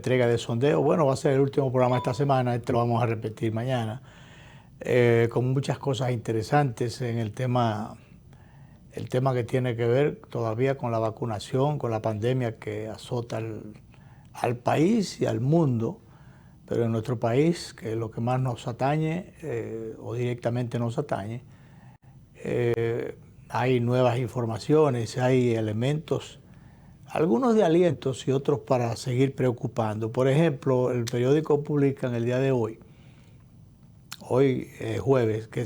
entrega de sondeo. Bueno, va a ser el último programa esta semana, este lo vamos a repetir mañana, con muchas cosas interesantes en el tema que tiene que ver todavía con la vacunación, con la pandemia que azota al país y al mundo, pero en nuestro país, que es lo que más nos atañe o directamente nos atañe, hay nuevas informaciones, hay elementos, algunos de alientos y otros para seguir preocupando. Por ejemplo, el periódico publica en el día de hoy jueves, que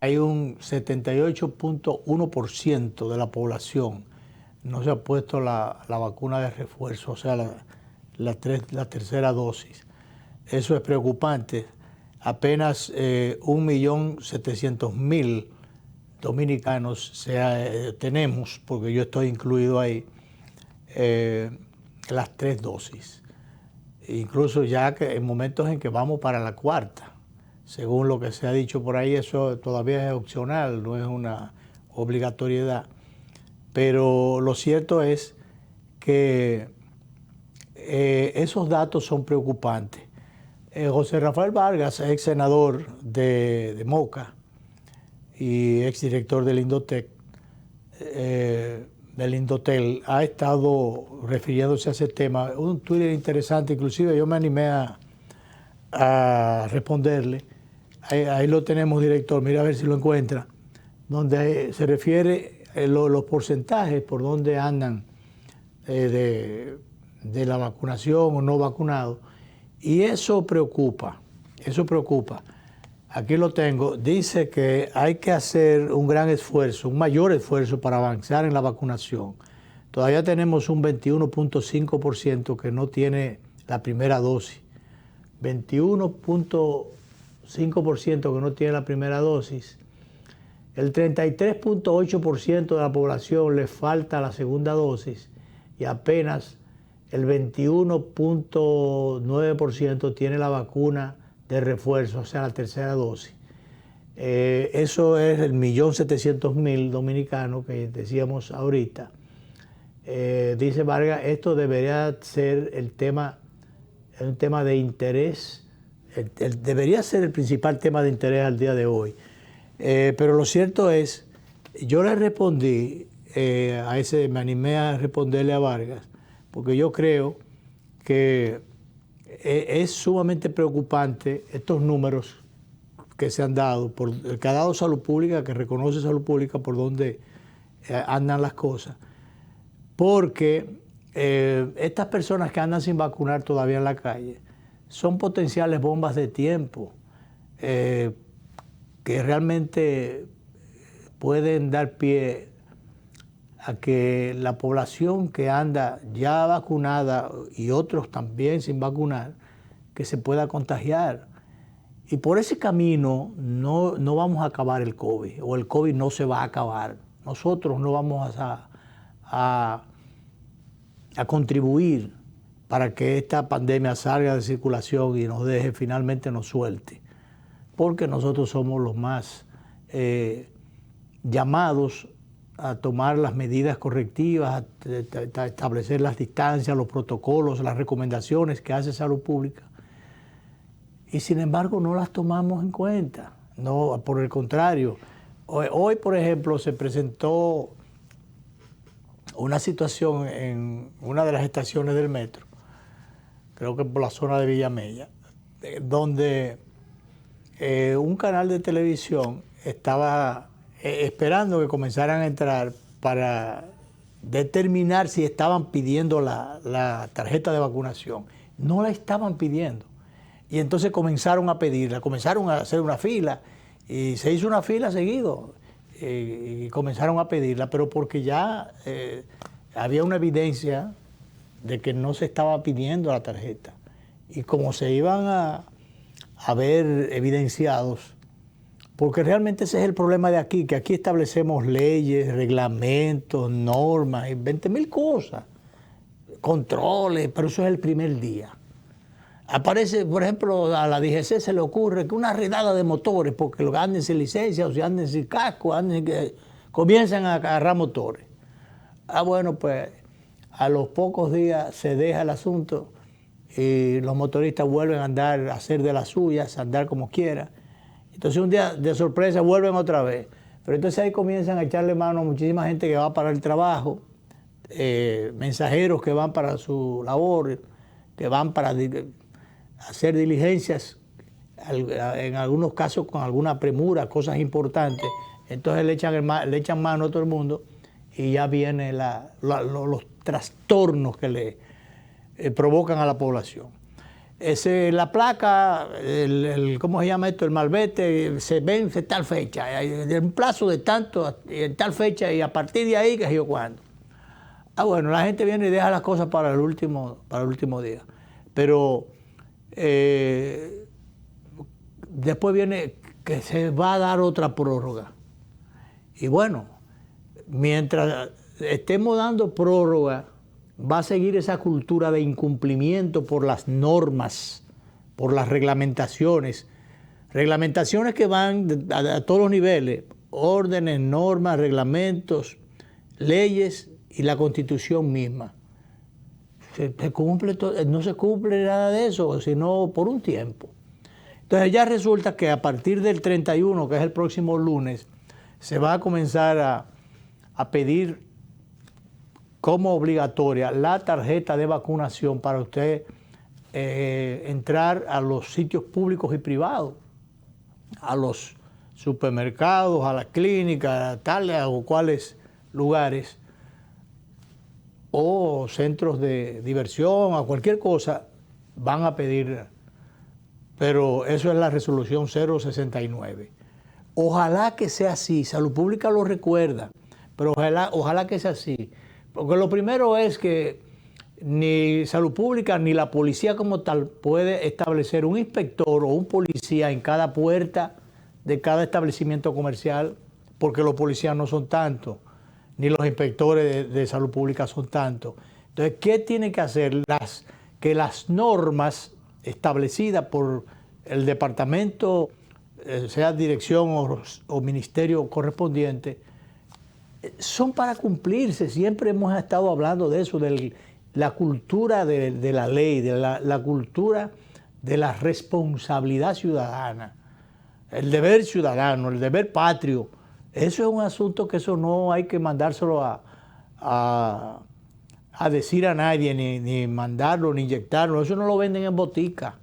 hay un 78.1% de la población no se ha puesto la vacuna de refuerzo, o sea, la tercera dosis. Eso es preocupante. Apenas 1.700.000 dominicanos tenemos, porque yo estoy incluido ahí, las 3 dosis. Incluso ya que en momentos en que vamos para la 4ª. Según lo que se ha dicho por ahí, eso todavía es opcional, no es una obligatoriedad. Pero lo cierto es que esos datos son preocupantes. José Rafael Vargas, ex senador de Moca y ex director del Indotel, ha estado refiriéndose a ese tema. Un Twitter interesante, inclusive yo me animé a responderle. Ahí lo tenemos, director, mira a ver si lo encuentra, donde se refiere los porcentajes por donde andan de la vacunación o no vacunado. Y eso preocupa, eso preocupa. Aquí lo tengo. Dice que hay que hacer un gran esfuerzo, un mayor esfuerzo para avanzar en la vacunación. Todavía tenemos un 21.5% que no tiene la primera dosis. 21.5% que no tiene la primera dosis. El 33.8% de la población le falta la segunda dosis y apenas el 21.9% tiene la vacuna de refuerzo, o sea, la tercera dosis. Eso es el 1.700.000 dominicanos que decíamos ahorita. Dice Vargas, esto debería ser un tema de interés, debería ser el principal tema de interés al día de hoy. Pero lo cierto es, yo le respondí, me animé a responderle a Vargas, porque yo creo que es sumamente preocupante estos números que se han dado, que ha dado Salud Pública, que reconoce Salud Pública por donde andan las cosas. Porque estas personas que andan sin vacunar todavía en la calle son potenciales bombas de tiempo que realmente pueden dar pie a que la población que anda ya vacunada y otros también sin vacunar, que se pueda contagiar. Y por ese camino no vamos a acabar el COVID, o el COVID no se va a acabar. Nosotros no vamos a contribuir para que esta pandemia salga de circulación y nos deje, finalmente nos suelte. Porque nosotros somos los más llamados a tomar las medidas correctivas, a establecer las distancias, los protocolos, las recomendaciones que hace Salud Pública. Y sin embargo no las tomamos en cuenta. No, por el contrario. Hoy, por ejemplo, se presentó una situación en una de las estaciones del metro, creo que por la zona de Villamella, donde un canal de televisión estaba esperando que comenzaran a entrar para determinar si estaban pidiendo la tarjeta de vacunación. No la estaban pidiendo. Y entonces comenzaron a pedirla, comenzaron a hacer una fila, y se hizo una fila seguido, y comenzaron a pedirla, pero porque ya había una evidencia de que no se estaba pidiendo la tarjeta. Y como se iban a ver evidenciados, porque realmente ese es el problema de aquí, que aquí establecemos leyes, reglamentos, normas, 20.000 cosas, controles, pero eso es el primer día. Aparece, por ejemplo, a la DGC se le ocurre que una redada de motores, porque los que anden sin licencia o si anden sin casco, comienzan a agarrar motores. Bueno, pues a los pocos días se deja el asunto y los motoristas vuelven a andar, a hacer de las suyas, a andar como quiera. Entonces un día de sorpresa vuelven otra vez. Pero entonces ahí comienzan a echarle mano a muchísima gente que va para el trabajo, mensajeros que van para su labor, que van para hacer diligencias, en algunos casos con alguna premura, cosas importantes. Entonces le echan mano a todo el mundo y ya vienen los trastornos que le provocan a la población. La placa, ¿cómo se llama esto? El malvete se vence tal fecha, en un plazo de tanto, en tal fecha, y a partir de ahí, que sé yo cuándo. Bueno, la gente viene y deja las cosas para el último día. Pero después viene que se va a dar otra prórroga. Y bueno, mientras estemos dando prórroga, va a seguir esa cultura de incumplimiento por las normas, por las reglamentaciones que van a todos los niveles, órdenes, normas, reglamentos, leyes y la Constitución misma. No se cumple nada de eso, sino por un tiempo. Entonces ya resulta que a partir del 31, que es el próximo lunes, se va a comenzar a pedir como obligatoria la tarjeta de vacunación para usted entrar a los sitios públicos y privados, a los supermercados, a las clínicas, tales o cuales lugares, o centros de diversión, a cualquier cosa, van a pedir. Pero eso es la resolución 069. Ojalá que sea así, Salud Pública lo recuerda, pero ojalá que sea así. Porque lo primero es que ni Salud Pública ni la policía como tal puede establecer un inspector o un policía en cada puerta de cada establecimiento comercial, porque los policías no son tantos, ni los inspectores de Salud Pública son tantos. Entonces, ¿qué tiene que hacer? Que las normas establecidas por el departamento, sea dirección o ministerio correspondiente, son para cumplirse. Siempre hemos estado hablando de eso, de la cultura de la ley, de la cultura de la responsabilidad ciudadana, el deber ciudadano, el deber patrio. Eso es un asunto que eso no hay que mandárselo a decir a nadie, ni mandarlo, ni inyectarlo. Eso no lo venden en botica.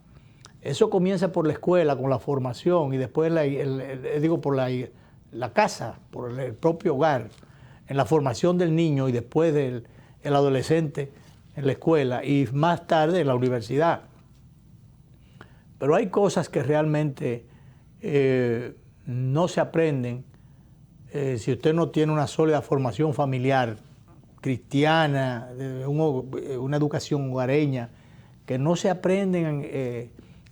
Eso comienza por la escuela, con la formación, y después por la casa, por el propio hogar, en la formación del niño, y después del adolescente en la escuela, y más tarde en la universidad. Pero hay cosas que realmente no se aprenden si usted no tiene una sólida formación familiar, cristiana, una educación hogareña, que no se aprenden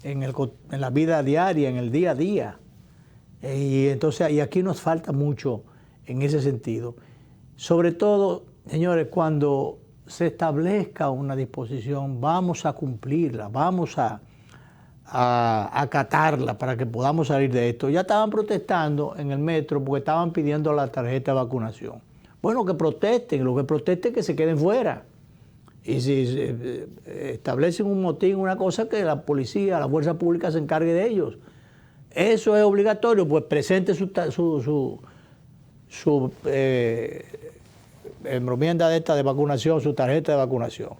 en la vida diaria, en el día a día. Y aquí nos falta mucho en ese sentido. Sobre todo, señores, cuando se establezca una disposición, vamos a cumplirla, vamos a acatarla para que podamos salir de esto. Ya estaban protestando en el metro porque estaban pidiendo la tarjeta de vacunación. Bueno, que protesten, lo que protesten es que se queden fuera. Y si establecen un motín, una cosa, que la policía, la fuerza pública se encargue de ellos. Eso es obligatorio, pues presente su encomienda de esta de vacunación, su tarjeta de vacunación.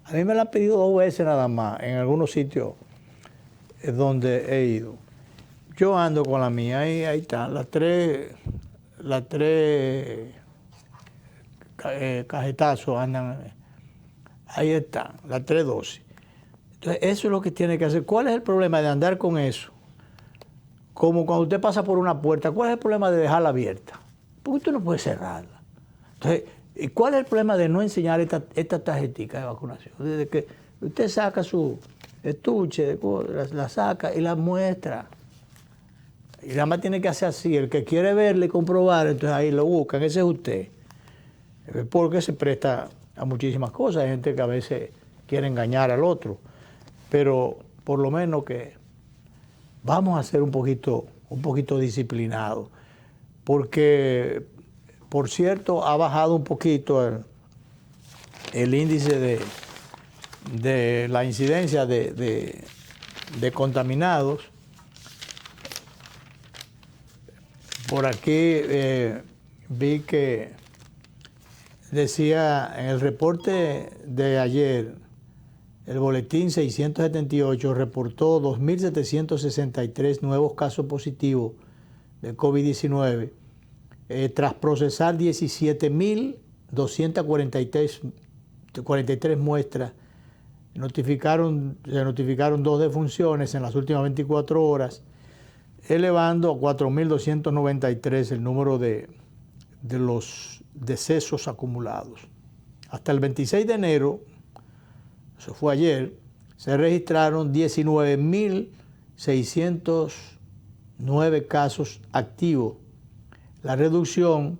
A mí me la han pedido 2 veces nada más, en algunos sitios donde he ido. Yo ando con la mía, ahí están, las tres cajetazos andan, ahí están, las 3 dosis. Entonces, eso es lo que tiene que hacer. ¿Cuál es el problema de andar con eso? Como cuando usted pasa por una puerta, ¿cuál es el problema de dejarla abierta? Porque usted no puede cerrarla. Entonces, ¿cuál es el problema de no enseñar esta tarjetita de vacunación? Desde que usted saca su estuche, la saca y la muestra. Y nada más tiene que hacer así. El que quiere verle y comprobar, entonces ahí lo buscan. Ese es usted. Porque se presta a muchísimas cosas. Hay gente que a veces quiere engañar al otro. Pero por lo menos que vamos a ser un poquito disciplinados. Porque, por cierto, ha bajado un poquito el índice de la incidencia de contaminados. Por aquí vi que decía en el reporte de ayer, el boletín 678 reportó 2.763 nuevos casos positivos de COVID-19, tras procesar 17.243 muestras. Se notificaron 2 defunciones en las últimas 24 horas, elevando a 4.293 el número de los decesos acumulados. Hasta el 26 de enero, eso fue ayer, se registraron 19.609 casos activos. Hubo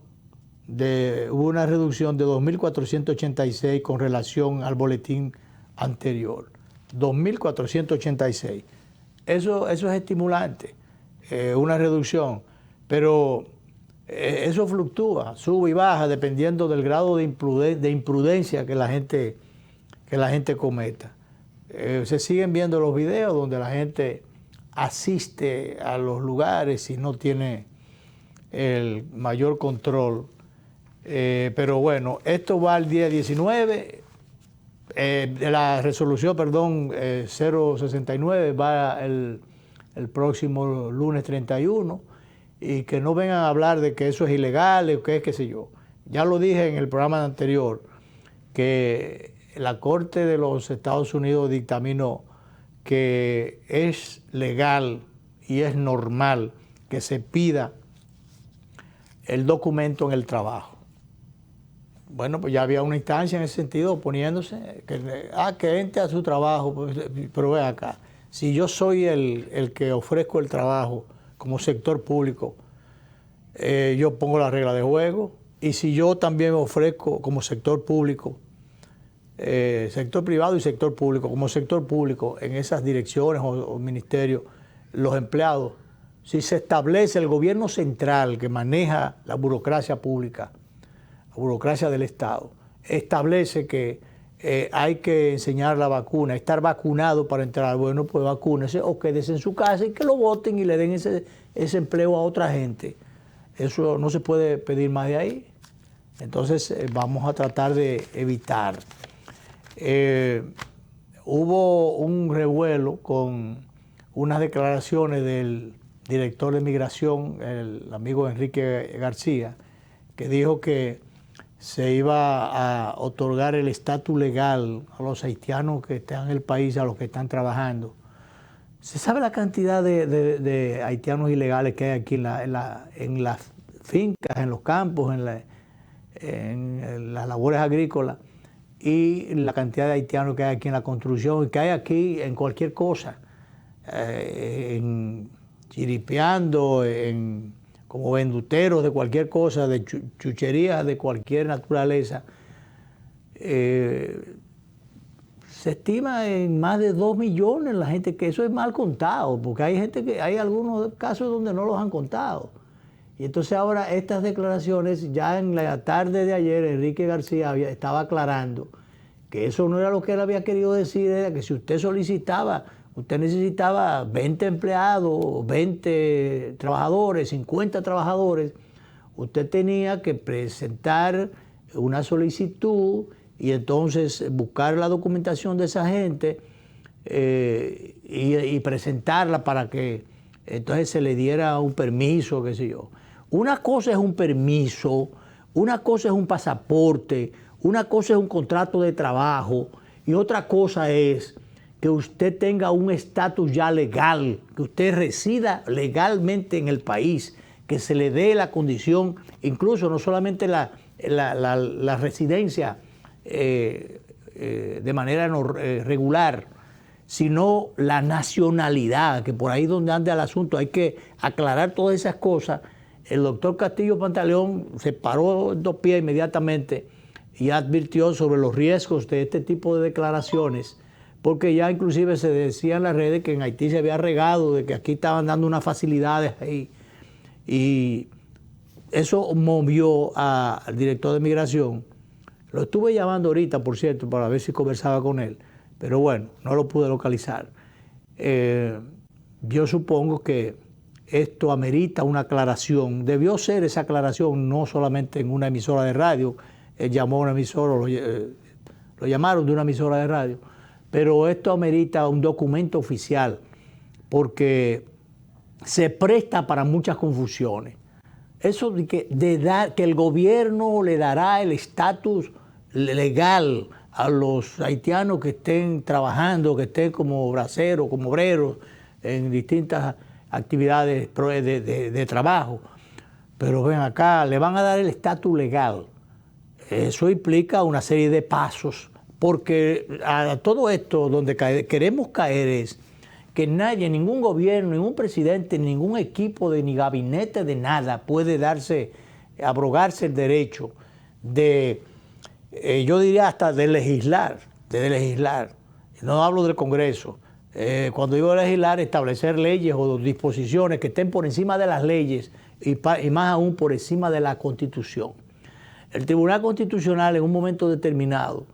una reducción de 2.486 con relación al boletín anterior. 2.486. Eso es estimulante, una reducción, pero eso fluctúa, sube y baja dependiendo del grado de imprudencia que la gente cometa. Se siguen viendo los videos donde la gente asiste a los lugares y no tiene el mayor control. Pero bueno, esto va al día 19. De la resolución, 069 va el próximo lunes 31. Y que no vengan a hablar de que eso es ilegal o que es qué sé yo. Ya lo dije en el programa anterior, que la Corte de los Estados Unidos dictaminó que es legal y es normal que se pida el documento en el trabajo. Bueno, pues ya había una instancia en ese sentido oponiéndose, que entre a su trabajo, pero ve acá, si yo soy el que ofrezco el trabajo como sector público, yo pongo la regla de juego, y si yo también me ofrezco como sector público, sector privado y sector público, como sector público en esas direcciones o ministerios, los empleados, si se establece el gobierno central que maneja la burocracia pública, la burocracia del Estado, establece que hay que enseñar la vacuna, estar vacunado para entrar, bueno, pues vacúnese o quédese en su casa y que lo voten y le den ese empleo a otra gente. Eso no se puede pedir más de ahí. Entonces vamos a tratar de evitar. Hubo un revuelo con unas declaraciones del director de Migración, el amigo Enrique García, que dijo que se iba a otorgar el estatus legal a los haitianos que están en el país, a los que están trabajando. ¿Se sabe la cantidad de haitianos ilegales que hay aquí en las fincas, en los campos, en las labores agrícolas, y la cantidad de haitianos que hay aquí en la construcción y que hay aquí en cualquier cosa, chiripeando, como venduteros de cualquier cosa, de chucherías de cualquier naturaleza? Se estima en más de 2 millones la gente, que eso es mal contado, porque hay algunos casos donde no los han contado. Y entonces ahora estas declaraciones, ya en la tarde de ayer, Enrique García estaba aclarando que eso no era lo que él había querido decir, era que si usted necesitaba 20 empleados, 20 trabajadores, 50 trabajadores, usted tenía que presentar una solicitud y entonces buscar la documentación de esa gente y presentarla para que entonces se le diera un permiso, qué sé yo. Una cosa es un permiso, una cosa es un pasaporte, una cosa es un contrato de trabajo y otra cosa es que usted tenga un estatus ya legal, que usted resida legalmente en el país, que se le dé la condición, incluso no solamente la residencia de manera regular, sino la nacionalidad, que por ahí donde anda el asunto hay que aclarar todas esas cosas. El doctor Castillo Pantaleón se paró en 2 pies inmediatamente y advirtió sobre los riesgos de este tipo de declaraciones, porque ya inclusive se decía en las redes que en Haití se había regado, de que aquí estaban dando unas facilidades ahí. Y eso movió al director de Migración, Lo estuve llamando ahorita, por cierto, para ver si conversaba con él, pero bueno, no lo pude localizar. Yo supongo que esto amerita una aclaración. Debió ser esa aclaración no solamente en una emisora de radio. Él llamó a una emisora, lo llamaron de una emisora de radio, pero esto amerita un documento oficial porque se presta para muchas confusiones. Eso de que el gobierno le dará el estatus legal a los haitianos que estén trabajando, que estén como braceros, como obreros, en distintas actividades de trabajo. Pero ven acá, le van a dar el estatus legal. Eso implica una serie de pasos, porque a todo esto donde queremos caer es que nadie, ningún gobierno, ningún presidente, ningún equipo ni gabinete de nada puede abrogarse el derecho de, yo diría hasta de legislar. No hablo del Congreso. Cuando digo legislar, establecer leyes o disposiciones que estén por encima de las leyes y más aún por encima de la Constitución. El Tribunal Constitucional en un momento determinado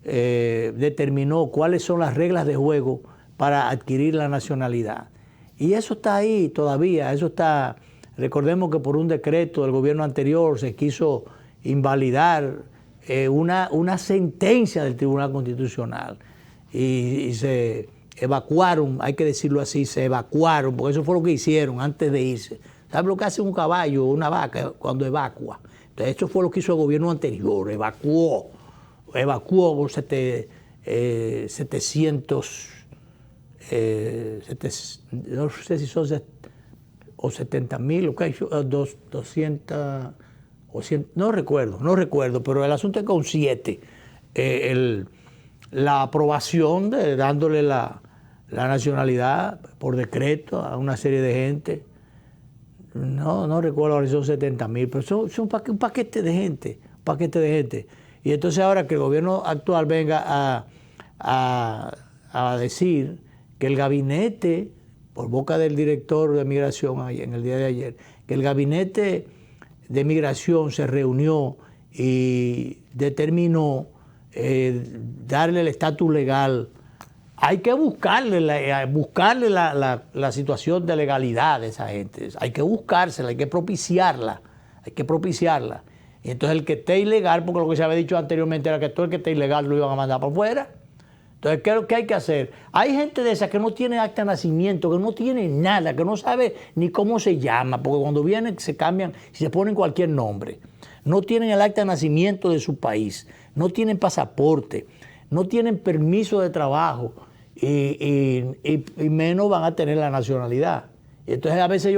determinó cuáles son las reglas de juego para adquirir la nacionalidad. Y eso está ahí todavía, eso está. Recordemos que por un decreto del gobierno anterior se quiso invalidar una sentencia del Tribunal Constitucional y se evacuaron, hay que decirlo así, se evacuaron, porque eso fue lo que hicieron antes de irse. ¿Sabe lo que hace un caballo o una vaca cuando evacua? Entonces, esto fue lo que hizo el gobierno anterior, evacuó 700, no sé si son o 70,000, 200, o 100, no recuerdo, pero el asunto es con 7. La aprobación dándole la nacionalidad por decreto a una serie de gente. No recuerdo ahora si son 70,000, pero son un paquete de gente, Y entonces ahora que el gobierno actual venga a decir que el gabinete, por boca del director de Migración en el día de ayer, que el gabinete de Migración se reunió y determinó darle el estatus legal. Hay que buscarle la situación de legalidad de esa gente. Hay que buscársela, hay que propiciarla. Y entonces el que esté ilegal, porque lo que se había dicho anteriormente era que todo el que esté ilegal lo iban a mandar para afuera. Entonces, ¿qué hay que hacer? Hay gente de esa que no tiene acta de nacimiento, que no tiene nada, que no sabe ni cómo se llama, porque cuando vienen se cambian y se ponen cualquier nombre. No tienen el acta de nacimiento de su país, no tienen pasaporte, no tienen permiso de trabajo y menos van a tener la nacionalidad. Y entonces a veces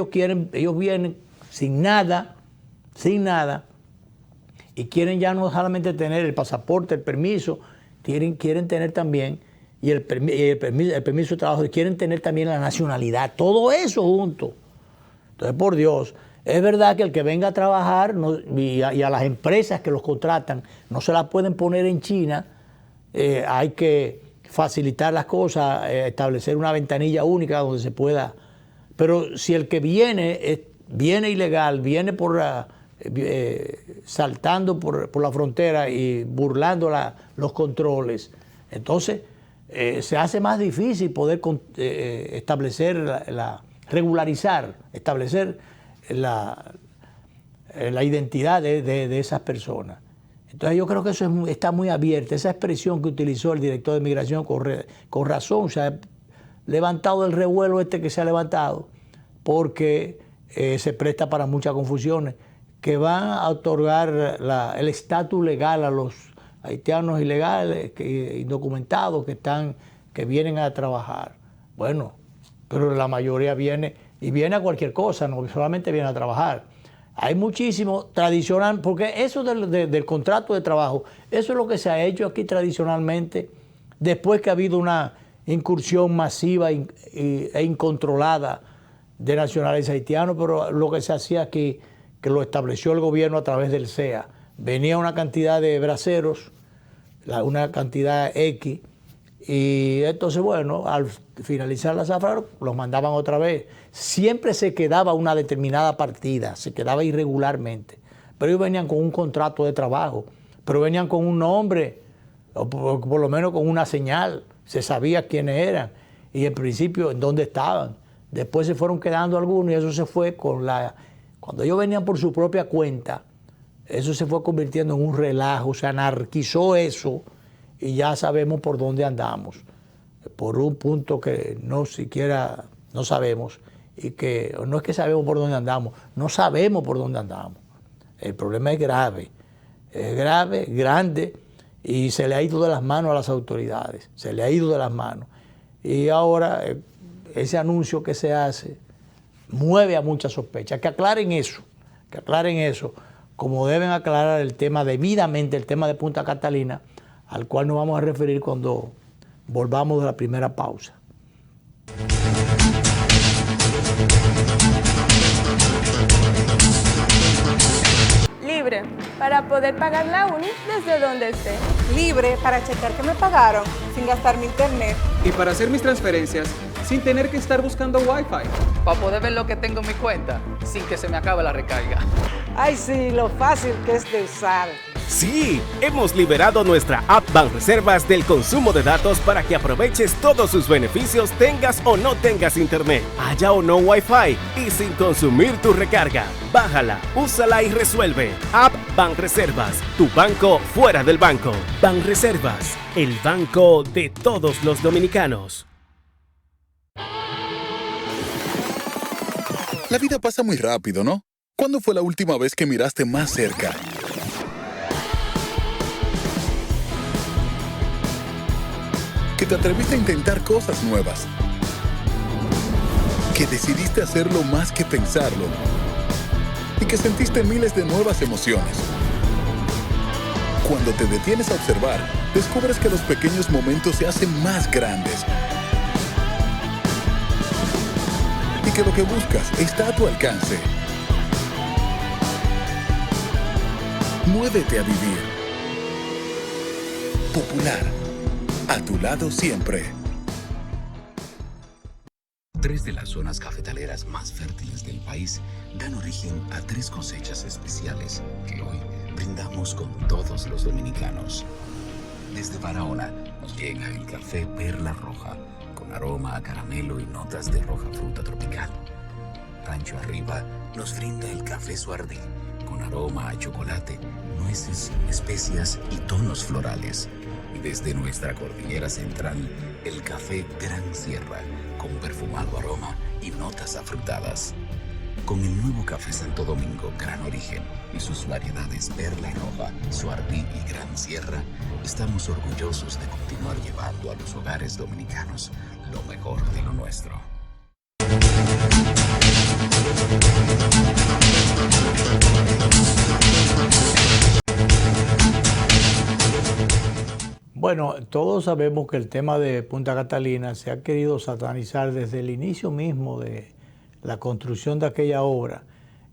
ellos vienen sin nada, y quieren ya no solamente tener el pasaporte, el permiso, quieren tener también, y el permiso de trabajo, quieren tener también la nacionalidad, todo eso junto. Entonces, por Dios, es verdad que el que venga a trabajar y a las empresas que los contratan no se las pueden poner en China, hay que facilitar las cosas, establecer una ventanilla única donde se pueda. Pero si el que viene ilegal, viene saltando por la frontera y burlando los controles, entonces se hace más difícil poder establecer, establecer la identidad de esas personas. Entonces yo creo que eso está muy abierto. Esa expresión que utilizó el director de Migración con razón, se ha levantado el revuelo que se ha levantado, porque se presta para muchas confusiones, que van a otorgar el estatus legal a los haitianos ilegales, indocumentados, que vienen a trabajar. Bueno, pero la mayoría viene a cualquier cosa, no solamente viene a trabajar. Hay muchísimo tradicional, porque eso del contrato de trabajo, eso es lo que se ha hecho aquí tradicionalmente, después que ha habido una incursión masiva e incontrolada de nacionales haitianos, pero lo que se hacía aquí, que lo estableció el gobierno a través del CEA, venía una cantidad de braceros, una cantidad X, y entonces, bueno, al finalizar la zafra, los mandaban otra vez. Siempre se quedaba una determinada partida, se quedaba irregularmente, pero ellos venían con un contrato de trabajo, pero venían con un nombre, o por lo menos con una señal, se sabía quiénes eran y en principio en dónde estaban. Después se fueron quedando algunos y eso se fue cuando ellos venían por su propia cuenta, eso se fue convirtiendo en un relajo, se anarquizó eso y ya sabemos por dónde andamos, por un punto que no siquiera no sabemos y que no es que sabemos por dónde andamos, no sabemos por dónde andamos. El problema es grave, grande y se le ha ido de las manos a las autoridades, se le ha ido de las manos. Y ahora ese anuncio que se hace mueve a muchas sospechas. Que aclaren eso, como deben aclarar el tema debidamente, el tema de Punta Catalina, al cual nos vamos a referir cuando volvamos de la primera pausa. Libre para poder pagar la uni desde donde esté. Libre para checar que me pagaron sin gastar mi internet. Y para hacer mis transferencias sin tener que estar buscando Wi-Fi. Para poder ver lo que tengo en mi cuenta sin que se me acabe la recarga. Ay, sí, lo fácil que es de usar. Sí, hemos liberado nuestra app Banreservas del consumo de datos para que aproveches todos sus beneficios tengas o no tengas internet, haya o no Wi-Fi y sin consumir tu recarga. Bájala, úsala y resuelve. App Banreservas, tu banco fuera del banco. Banreservas, el banco de todos los dominicanos. La vida pasa muy rápido, ¿no? ¿Cuándo fue la última vez que miraste más cerca? Que te atreviste a intentar cosas nuevas. Que decidiste hacerlo más que pensarlo. Y que sentiste miles de nuevas emociones. Cuando te detienes a observar, descubres que los pequeños momentos se hacen más grandes. Y que lo que buscas está a tu alcance. Muévete a vivir. Popular. A tu lado siempre. 3 de las zonas cafetaleras más fértiles del país dan origen a 3 cosechas especiales que hoy brindamos con todos los dominicanos. Desde Barahona nos llega el café Perla Roja, con aroma a caramelo y notas de roja fruta tropical. Rancho Arriba nos brinda el café Suardí, con aroma a chocolate, nueces, especias y tonos florales. Desde nuestra cordillera central, el café Gran Sierra, con perfumado aroma y notas afrutadas. Con el nuevo café Santo Domingo Gran Origen y sus variedades Perla Roja, Suardí y Gran Sierra, estamos orgullosos de continuar llevando a los hogares dominicanos lo mejor de lo nuestro. Bueno, todos sabemos que el tema de Punta Catalina se ha querido satanizar desde el inicio mismo de la construcción de aquella obra,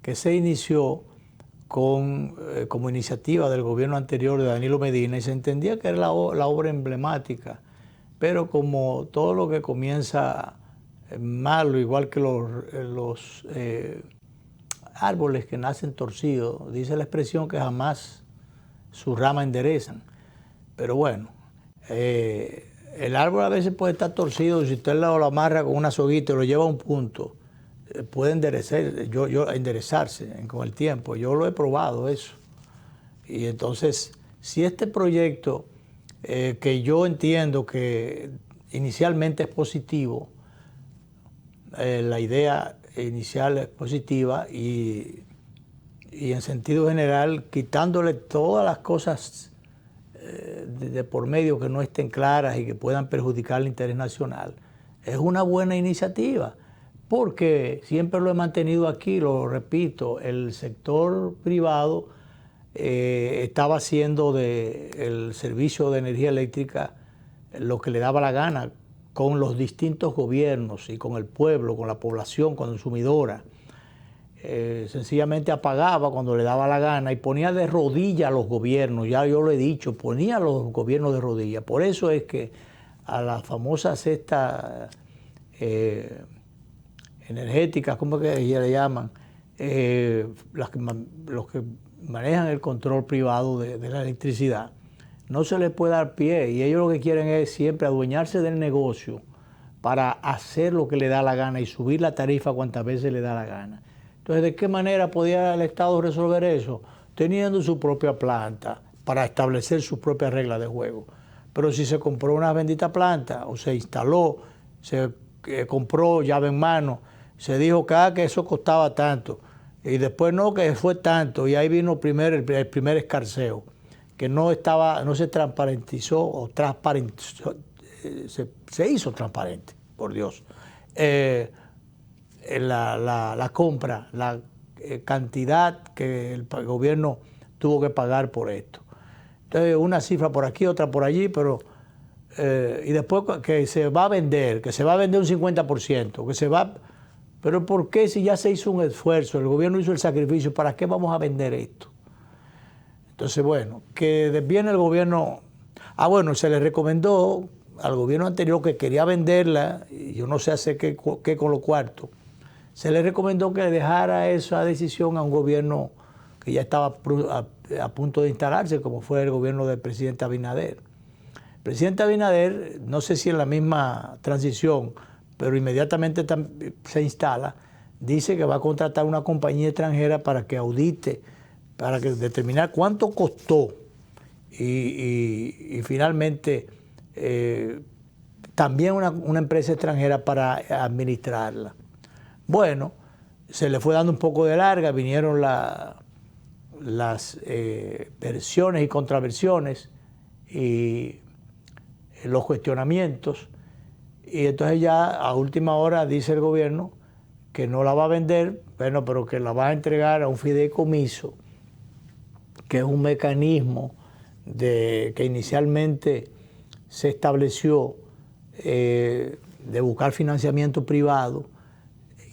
que se inició como iniciativa del gobierno anterior de Danilo Medina y se entendía que era la obra emblemática, pero como todo lo que comienza malo, igual que los árboles que nacen torcidos, dice la expresión que jamás su rama enderezan. Pero bueno, el árbol a veces puede estar torcido, si usted lo amarra con una soguita y lo lleva a un punto, puede enderezarse con el tiempo. Yo lo he probado eso. Y entonces, si este proyecto, que yo entiendo que inicialmente es positivo, la idea inicial es positiva y en sentido general, quitándole todas las cosas de por medio que no estén claras y que puedan perjudicar el interés nacional, es una buena iniciativa, porque siempre lo he mantenido aquí, lo repito, el sector privado estaba haciendo del servicio de energía eléctrica lo que le daba la gana con los distintos gobiernos y con el pueblo, con la población consumidora. Sencillamente apagaba cuando le daba la gana y ponía de rodillas a los gobiernos, ya yo lo he dicho, ponía a los gobiernos de rodillas. Por eso es que a las famosas cestas energéticas, ¿cómo que ya le llaman? los que manejan el control privado de la electricidad, no se les puede dar pie, y ellos lo que quieren es siempre adueñarse del negocio para hacer lo que le da la gana y subir la tarifa cuantas veces le da la gana. Entonces, ¿de qué manera podía el Estado resolver eso? Teniendo su propia planta para establecer sus propias reglas de juego. Pero si se compró una bendita planta o se instaló, se compró llave en mano, se dijo que eso costaba tanto y después no, que fue tanto, y ahí vino el primer escarceo, que no se transparentizó o se hizo transparente, por Dios, la compra, la cantidad que el gobierno tuvo que pagar por esto. Entonces, una cifra por aquí, otra por allí, pero y después que se va a vender un 50%, que se va. Pero ¿por qué si ya se hizo un esfuerzo, el gobierno hizo el sacrificio, para qué vamos a vender esto? Entonces, bueno, que viene el gobierno. Bueno, se le recomendó al gobierno anterior que quería venderla, y yo no sé hacer qué con los cuartos, se le recomendó que dejara esa decisión a un gobierno que ya estaba a punto de instalarse, como fue el gobierno del presidente Abinader. El presidente Abinader, no sé si en la misma transición, pero inmediatamente se instala, dice que va a contratar una compañía extranjera para que audite, para que determinar cuánto costó y finalmente también una empresa extranjera para administrarla. Bueno, se le fue dando un poco de larga, vinieron las versiones y contraversiones y los cuestionamientos, y entonces ya a última hora dice el gobierno que no la va a vender, bueno, pero que la va a entregar a un fideicomiso, que es un mecanismo que inicialmente se estableció de buscar financiamiento privado.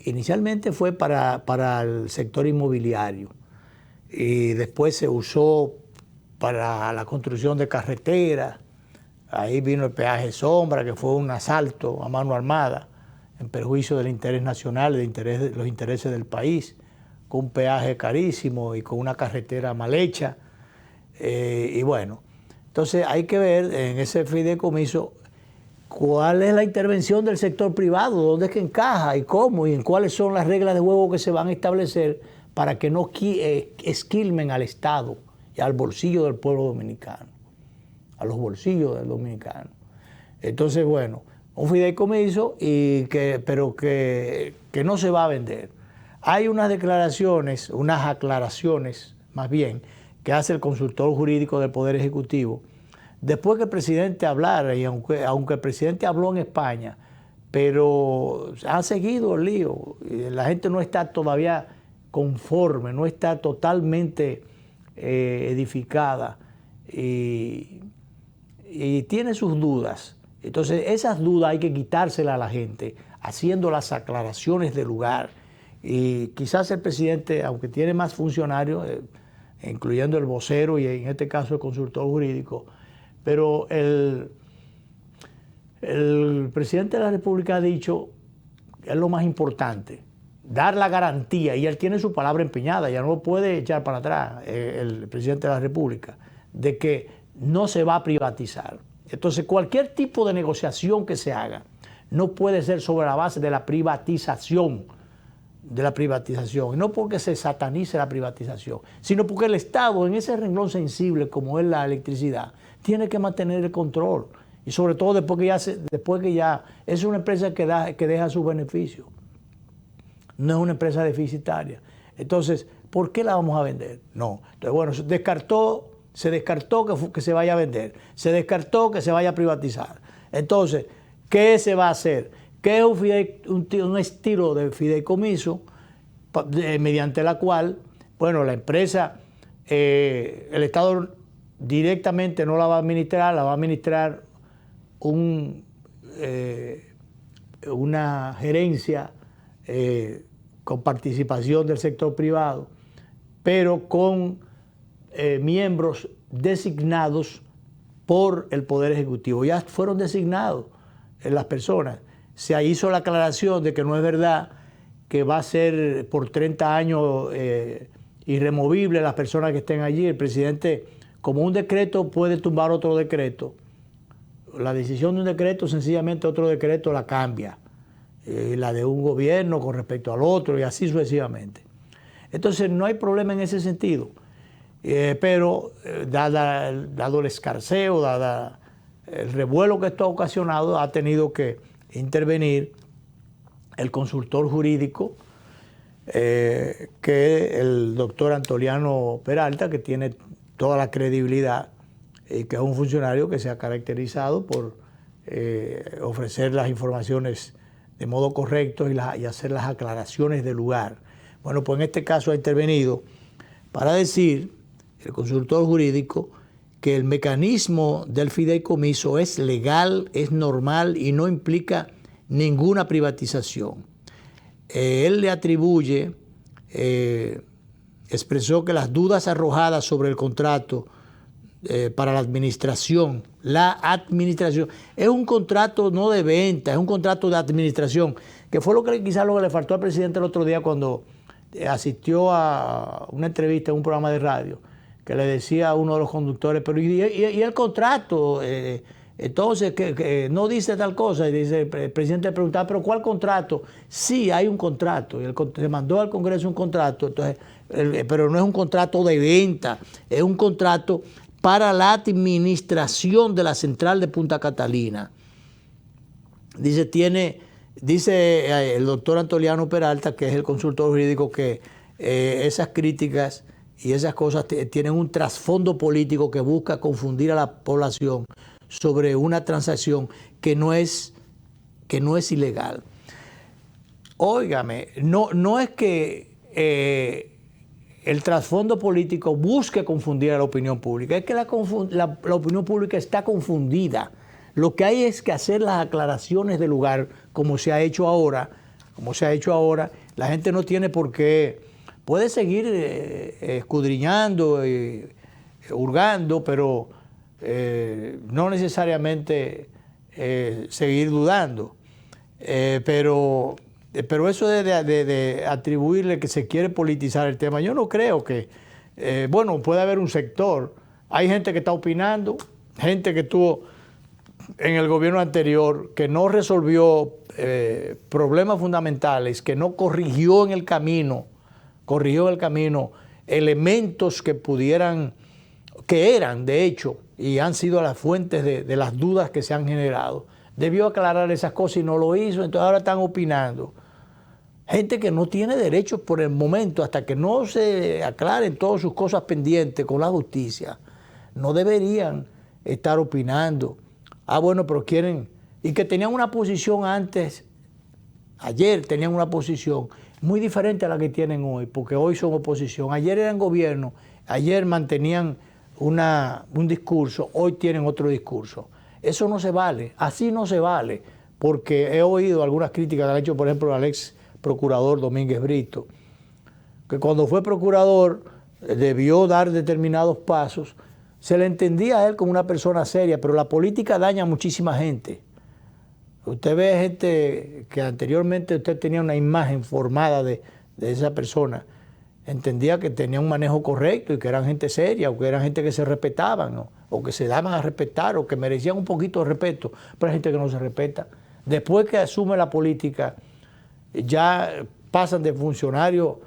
Inicialmente fue para el sector inmobiliario y después se usó para la construcción de carreteras. Ahí vino el peaje sombra, que fue un asalto a mano armada en perjuicio del interés nacional, de los intereses del país, con un peaje carísimo y con una carretera mal hecha. Y bueno, entonces hay que ver en ese fideicomiso cuál es la intervención del sector privado, dónde es que encaja y cómo, y en cuáles son las reglas de juego que se van a establecer para que no esquilmen al Estado y al bolsillo del pueblo dominicano, a los bolsillos del dominicano. Entonces, bueno, un fideicomiso, pero que no se va a vender. Hay unas declaraciones, unas aclaraciones, más bien, que hace el consultor jurídico del Poder Ejecutivo, después que el presidente hablara, y aunque el presidente habló en España, pero ha seguido el lío, y la gente no está todavía conforme, no está totalmente edificada y tiene sus dudas. Entonces esas dudas hay que quitárselas a la gente, haciendo las aclaraciones del lugar. Y quizás el presidente, aunque tiene más funcionarios, incluyendo el vocero y en este caso el consultor jurídico, pero el presidente de la República ha dicho que es lo más importante, dar la garantía, y él tiene su palabra empeñada, ya no lo puede echar para atrás el presidente de la República, de que no se va a privatizar. Entonces cualquier tipo de negociación que se haga no puede ser sobre la base de la privatización, y no porque se satanice la privatización, sino porque el Estado en ese renglón sensible como es la electricidad tiene que mantener el control, y sobre todo después que ya es una empresa que deja sus beneficios, no es una empresa deficitaria. Entonces, ¿por qué la vamos a vender? No. Entonces, bueno, se descartó que se vaya a vender, se descartó que se vaya a privatizar. Entonces, ¿qué se va a hacer? ¿Qué es un estilo de fideicomiso mediante la cual, bueno, la empresa, el Estado directamente no la va a administrar, la va a administrar una gerencia con participación del sector privado, pero con miembros designados por el Poder Ejecutivo? Ya fueron designados las personas. Se hizo la aclaración de que no es verdad que va a ser por 30 años irremovible las personas que estén allí. El presidente, como un decreto puede tumbar otro decreto, la decisión de un decreto sencillamente otro decreto la cambia, la de un gobierno con respecto al otro y así sucesivamente. Entonces no hay problema en ese sentido, pero dado el escarceo, dado el revuelo que esto ha ocasionado, ha tenido que intervenir el consultor jurídico, que el doctor Antoliano Peralta, que tiene toda la credibilidad y que es un funcionario que se ha caracterizado por ofrecer las informaciones de modo correcto y hacer las aclaraciones del lugar. Bueno, pues en este caso ha intervenido para decir, el consultor jurídico, que el mecanismo del fideicomiso es legal, es normal y no implica ninguna privatización. Él le atribuye, expresó que las dudas arrojadas sobre el contrato para la administración, es un contrato no de venta, es un contrato de administración, que fue quizás lo que le faltó al presidente el otro día cuando asistió a una entrevista en un programa de radio, que le decía a uno de los conductores, pero ¿y el contrato? Entonces, que no dice tal cosa. Y dice, el presidente le preguntaba, ¿pero cuál contrato? Sí, hay un contrato. Y se mandó al Congreso un contrato, entonces, pero no es un contrato de venta, es un contrato para la administración de la central de Punta Catalina. Dice el doctor Antoliano Peralta, que es el consultor jurídico, que esas críticas y esas cosas tienen un trasfondo político que busca confundir a la población sobre una transacción que no es ilegal. Óigame, no es que el trasfondo político busque confundir a la opinión pública, es que la opinión pública está confundida. Lo que hay es que hacer las aclaraciones del lugar, como se ha hecho ahora. La gente no tiene por qué, puede seguir escudriñando, hurgando, pero no necesariamente seguir dudando. Pero eso de atribuirle que se quiere politizar el tema, yo no creo que, puede haber un sector, hay gente que está opinando, gente que estuvo en el gobierno anterior, que no resolvió problemas fundamentales, que no corrigió en el camino elementos que eran de hecho, y han sido las fuentes de las dudas que se han generado. Debió aclarar esas cosas y no lo hizo, entonces ahora están opinando. Gente que no tiene derechos por el momento, hasta que no se aclaren todas sus cosas pendientes con la justicia, no deberían estar opinando. Pero quieren, y que tenían una posición antes, ayer tenían una posición muy diferente a la que tienen hoy, porque hoy son oposición. Ayer eran gobierno, ayer mantenían un discurso, hoy tienen otro discurso. Eso no se vale, así no se vale, porque he oído algunas críticas que han hecho, por ejemplo, al ex procurador Domínguez Brito, que cuando fue procurador debió dar determinados pasos. Se le entendía a él como una persona seria, pero la política daña a muchísima gente. Usted ve gente que anteriormente usted tenía una imagen formada de esa persona, entendía que tenía un manejo correcto y que eran gente seria, o que eran gente que se respetaban, ¿no? O que se daban a respetar, o que merecían un poquito de respeto, pero hay gente que no se respeta. Después que asume la política, ya pasan de funcionarios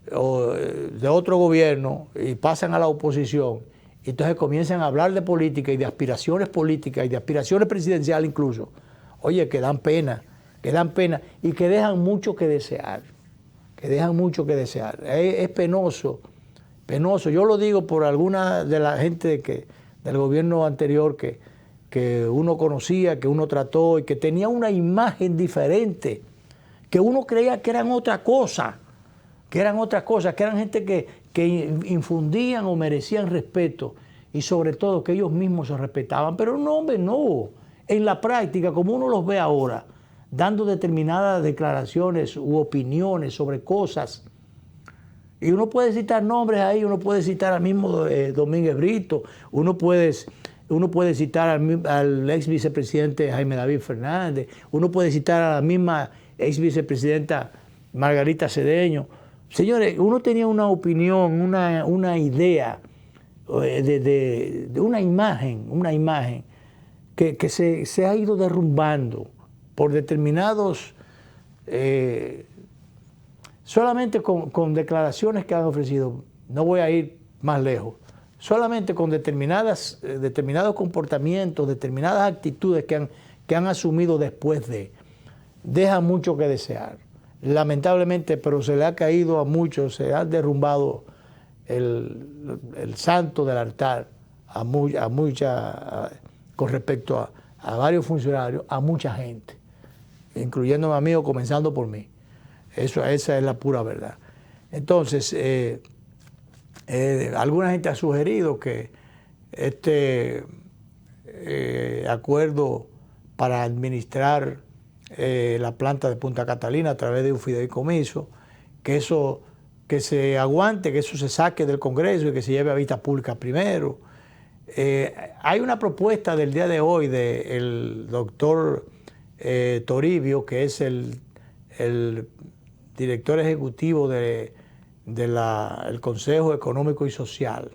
de otro gobierno y pasan a la oposición. Entonces comienzan a hablar de política y de aspiraciones políticas y de aspiraciones presidenciales incluso. Oye, que dan pena y que dejan mucho que desear. Es penoso. Yo lo digo por alguna de la gente del gobierno anterior que uno conocía, que uno trató y que tenía una imagen diferente, que uno creía que eran otra cosa, que eran gente que infundían o merecían respeto y sobre todo que ellos mismos se respetaban. Pero no, hombre, no. En la práctica, como uno los ve ahora, dando determinadas declaraciones u opiniones sobre cosas, y uno puede citar nombres ahí, uno puede citar al mismo Domínguez Brito, uno puede citar al ex vicepresidente Jaime David Fernández, uno puede citar a la misma ex vicepresidenta Margarita Cedeño. Señores, uno tenía una opinión, una idea de una imagen que se ha ido derrumbando por determinados, solamente con declaraciones que han ofrecido, no voy a ir más lejos, solamente con determinados comportamientos, determinadas actitudes que han asumido después deja mucho que desear. Lamentablemente, pero se le ha caído a muchos, se ha derrumbado el santo del altar con respecto a varios funcionarios, a mucha gente, incluyéndome a mí o comenzando por mí. Esa es la pura verdad. Entonces, alguna gente ha sugerido que este acuerdo para administrar la planta de Punta Catalina a través de un fideicomiso, que se aguante, que eso se saque del Congreso y que se lleve a vista pública primero. Hay una propuesta del día de hoy del doctor Toribio, que es el director ejecutivo del Consejo Económico y Social,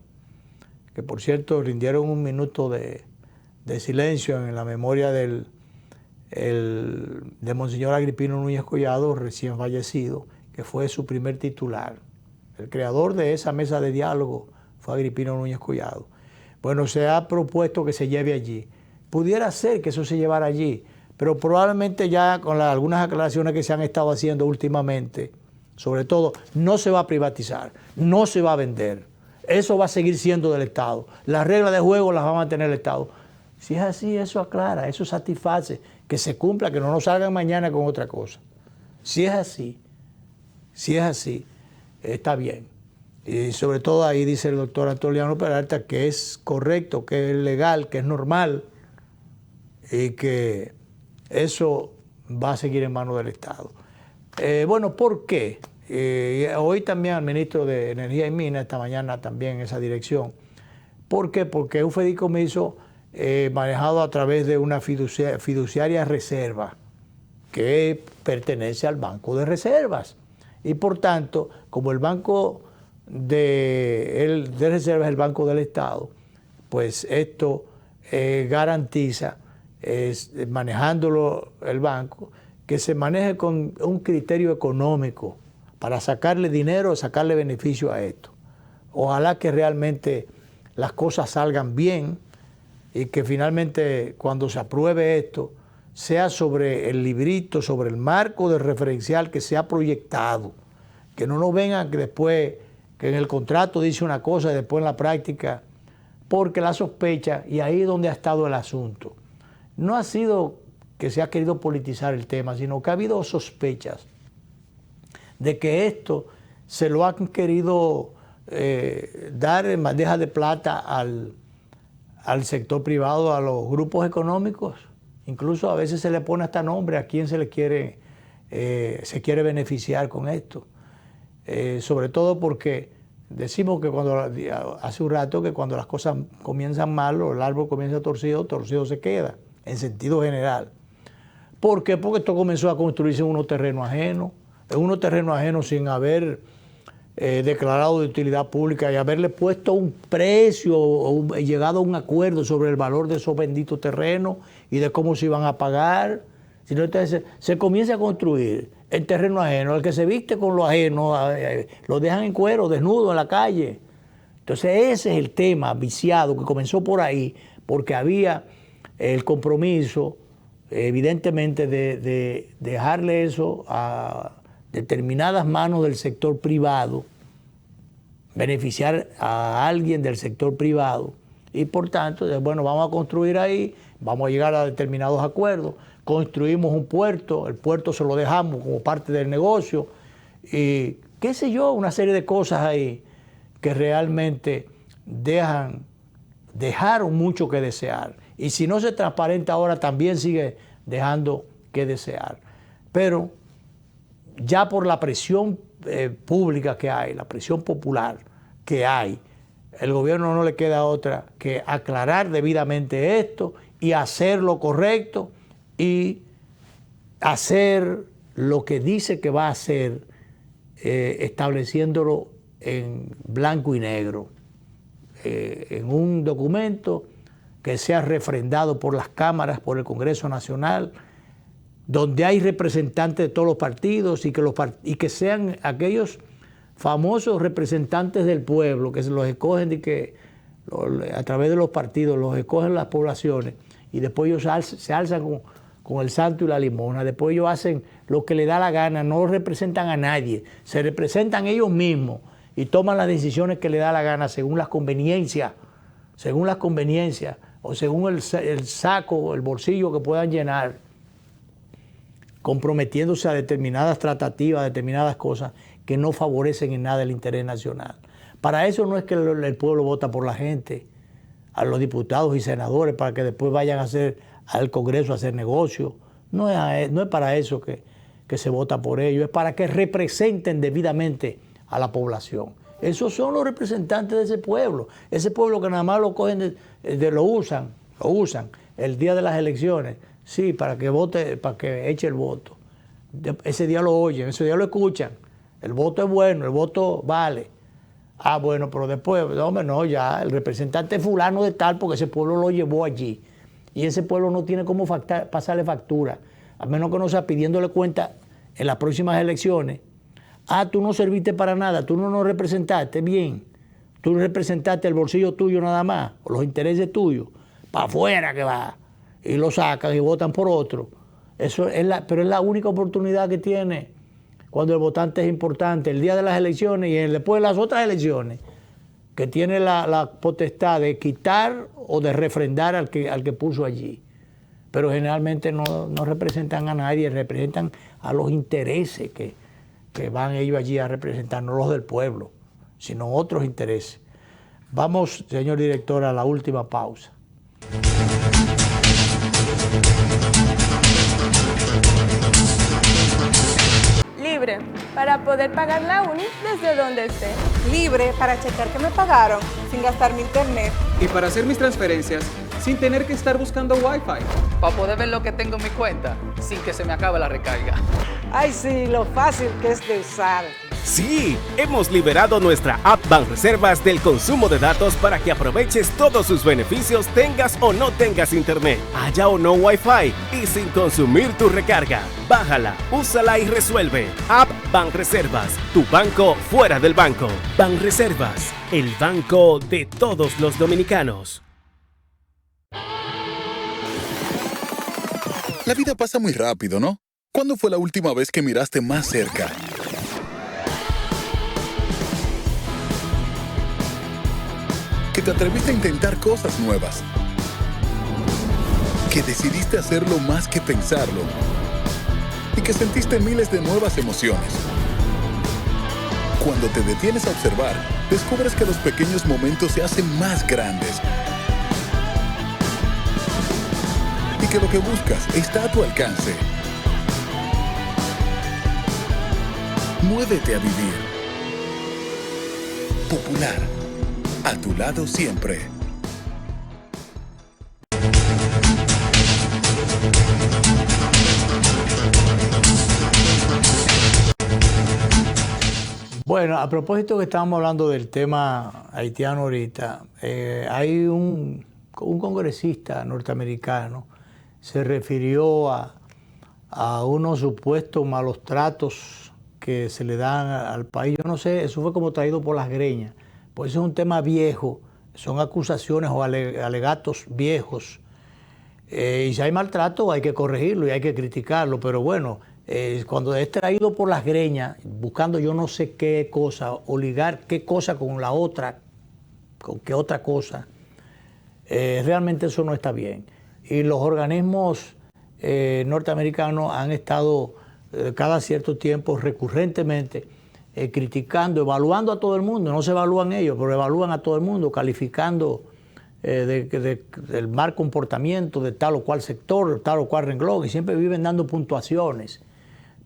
que por cierto rindieron un minuto de silencio en la memoria de Monseñor Agripino Núñez Collado, recién fallecido, que fue su primer titular. El creador de esa mesa de diálogo fue Agripino Núñez Collado. Bueno, se ha propuesto que se lleve allí. Pudiera ser que eso se llevara allí, pero probablemente ya con algunas aclaraciones que se han estado haciendo últimamente, sobre todo, no se va a privatizar, no se va a vender. Eso va a seguir siendo del Estado. Las reglas de juego las va a mantener el Estado. Si es así, eso aclara, eso satisface, que se cumpla, que no nos salgan mañana con otra cosa. Si es así, está bien. Y sobre todo ahí dice el doctor Antoliano Peralta que es correcto, que es legal, que es normal y que eso va a seguir en manos del Estado. Bueno, ¿por qué? Hoy también al ministro de Energía y Minas, esta mañana también en esa dirección. ¿Por qué? Porque es un fideicomiso manejado a través de una fiduciaria reserva que pertenece al Banco de Reservas. Y por tanto, como el Banco de Reservas es el Banco del Estado, pues esto garantiza, manejándolo el banco, que se maneje con un criterio económico para sacarle dinero, sacarle beneficio a esto. Ojalá que realmente las cosas salgan bien y que finalmente cuando se apruebe esto sea sobre el librito, sobre el marco de referencial que se ha proyectado, que no nos vengan que después, que en el contrato dice una cosa y después en la práctica, porque la sospecha, y ahí es donde ha estado el asunto, no ha sido que se ha querido politizar el tema, sino que ha habido sospechas de que esto se lo han querido dar en bandeja de plata al sector privado, a los grupos económicos. Incluso a veces se le pone hasta nombre a quién se quiere beneficiar con esto. Sobre todo porque decimos que hace un rato que cuando las cosas comienzan mal o el árbol comienza torcido, torcido se queda, en sentido general. ¿Por qué? Porque esto comenzó a construirse en unos terrenos ajenos, sin haber declarado de utilidad pública y haberle puesto un precio o llegado a un acuerdo sobre el valor de esos benditos terrenos y de cómo se iban a pagar. Sino entonces se comienza a construir en terreno ajeno. El que se viste con lo ajeno lo dejan en cuero, desnudo en la calle. Entonces ese es el tema viciado que comenzó por ahí, porque había el compromiso, evidentemente, de dejarle eso a determinadas manos del sector privado, beneficiar a alguien del sector privado y por tanto, bueno, vamos a construir ahí, vamos a llegar a determinados acuerdos, construimos un puerto, el puerto se lo dejamos como parte del negocio y qué sé yo, una serie de cosas ahí que realmente dejaron mucho que desear. Y si no se transparenta ahora, también sigue dejando que desear. Pero ya por la presión pública que hay, la presión popular que hay, el gobierno no le queda otra que aclarar debidamente esto y hacer lo correcto y hacer lo que dice que va a hacer estableciéndolo en blanco y negro, en un documento que sea refrendado por las cámaras, por el Congreso Nacional, donde hay representantes de todos los partidos y que sean aquellos famosos representantes del pueblo que se los escogen a través de los partidos, los escogen las poblaciones y después ellos se alzan con el santo y la limosna, después ellos hacen lo que les da la gana, no representan a nadie, se representan ellos mismos y toman las decisiones que les da la gana según las conveniencias o según el saco o el bolsillo que puedan llenar, comprometiéndose a determinadas tratativas, a determinadas cosas que no favorecen en nada el interés nacional. Para eso no es que el pueblo vota por la gente, a los diputados y senadores, para que después vayan al Congreso a hacer negocios. No es para eso que se vota por ellos, es para que representen debidamente a la población. Esos son los representantes de ese pueblo que nada más lo cogen, lo usan el día de las elecciones, sí, para que vote, para que eche el voto. Ese día lo oyen, ese día lo escuchan. El voto es bueno, el voto vale. Ah, bueno, pero después, no, ya, el representante es fulano de tal porque ese pueblo lo llevó allí. Y ese pueblo no tiene cómo pasarle factura, a menos que no sea pidiéndole cuenta en las próximas elecciones. Ah, tú no serviste para nada, tú no nos representaste bien. Tú representaste el bolsillo tuyo nada más, o los intereses tuyos. Para afuera que va. Y lo sacan y votan por otro. Pero es la única oportunidad que tiene cuando el votante es importante, el día de las elecciones y después de las otras elecciones, que tiene la potestad de quitar o de refrendar al que puso allí. Pero generalmente no representan a nadie, representan a los intereses que van ellos allí a representar, no los del pueblo, sino otros intereses. Vamos, señor director, a la última pausa. Libre, para poder pagar la uni desde donde esté. Libre para checar que me pagaron sin gastar mi internet. Y para hacer mis transferencias sin tener que estar buscando Wi-Fi. Para poder ver lo que tengo en mi cuenta sin que se me acabe la recarga. Ay, sí, lo fácil que es de usar. Sí, hemos liberado nuestra app Banreservas del consumo de datos para que aproveches todos sus beneficios tengas o no tengas internet, haya o no Wi-Fi y sin consumir tu recarga. Bájala, úsala y resuelve. App Banreservas, tu banco fuera del banco. Banreservas, el banco de todos los dominicanos. La vida pasa muy rápido, ¿no? ¿Cuándo fue la última vez que miraste más cerca? Que te atreviste a intentar cosas nuevas. Que decidiste hacerlo más que pensarlo. Y que sentiste miles de nuevas emociones. Cuando te detienes a observar, descubres que los pequeños momentos se hacen más grandes. Y que lo que buscas está a tu alcance. Muévete a vivir. Popular. A tu lado siempre. Bueno, a propósito que estábamos hablando del tema haitiano ahorita, hay un congresista norteamericano se refirió a unos supuestos malos tratos que se le dan al país. Yo no sé, eso fue como traído por las greñas. Pues es un tema viejo, son acusaciones o alegatos viejos. Y si hay maltrato hay que corregirlo y hay que criticarlo, pero bueno, cuando es traído por las greñas, buscando yo no sé qué cosa, o ligar qué cosa con la otra, con qué otra cosa, realmente eso no está bien. Y los organismos norteamericanos han estado cada cierto tiempo recurrentemente criticando, evaluando a todo el mundo, no se evalúan ellos, pero evalúan a todo el mundo, calificando del mal comportamiento de tal o cual sector, tal o cual renglón, y siempre viven dando puntuaciones.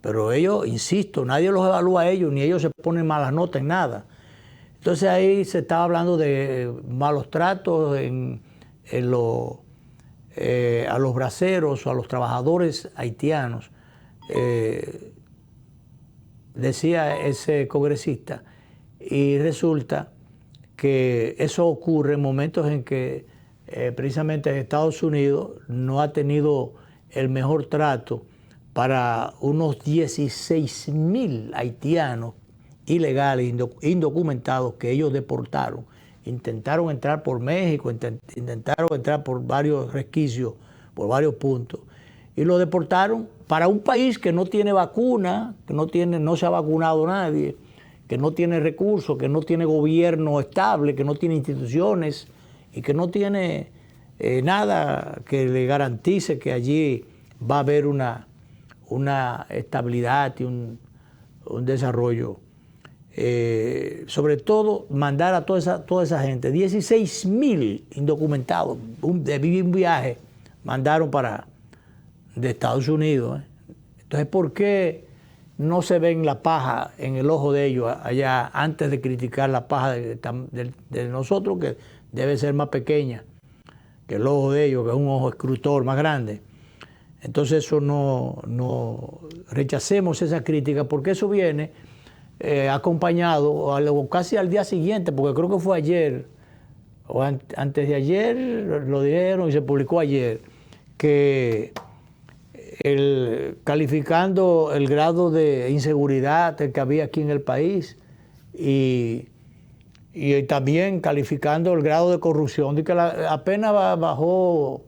Pero ellos, insisto, nadie los evalúa a ellos, ni ellos se ponen malas notas en nada. Entonces ahí se estaba hablando de malos tratos a los braceros o a los trabajadores haitianos. decía ese congresista, y resulta que eso ocurre en momentos en que precisamente Estados Unidos no ha tenido el mejor trato para unos 16,000 haitianos ilegales, indocumentados, que ellos deportaron. Intentaron entrar por México, intentaron entrar por varios resquicios, por varios puntos, y lo deportaron para un país que no tiene vacuna, que no se ha vacunado nadie, que no tiene recursos, que no tiene gobierno estable, que no tiene instituciones y que no tiene nada que le garantice que allí va a haber una estabilidad y un desarrollo. Sobre todo, mandar a toda esa gente, 16,000 indocumentados, un viaje, mandaron de Estados Unidos. Entonces, ¿por qué no se ven la paja en el ojo de ellos allá antes de criticar la paja de nosotros, que debe ser más pequeña que el ojo de ellos, que es un ojo escrutor más grande? Entonces eso no rechacemos esa crítica, porque eso viene acompañado casi al día siguiente, porque creo que fue ayer o antes de ayer, lo dijeron y se publicó ayer, que calificando el grado de inseguridad que había aquí en el país y también calificando el grado de corrupción, de que apenas bajó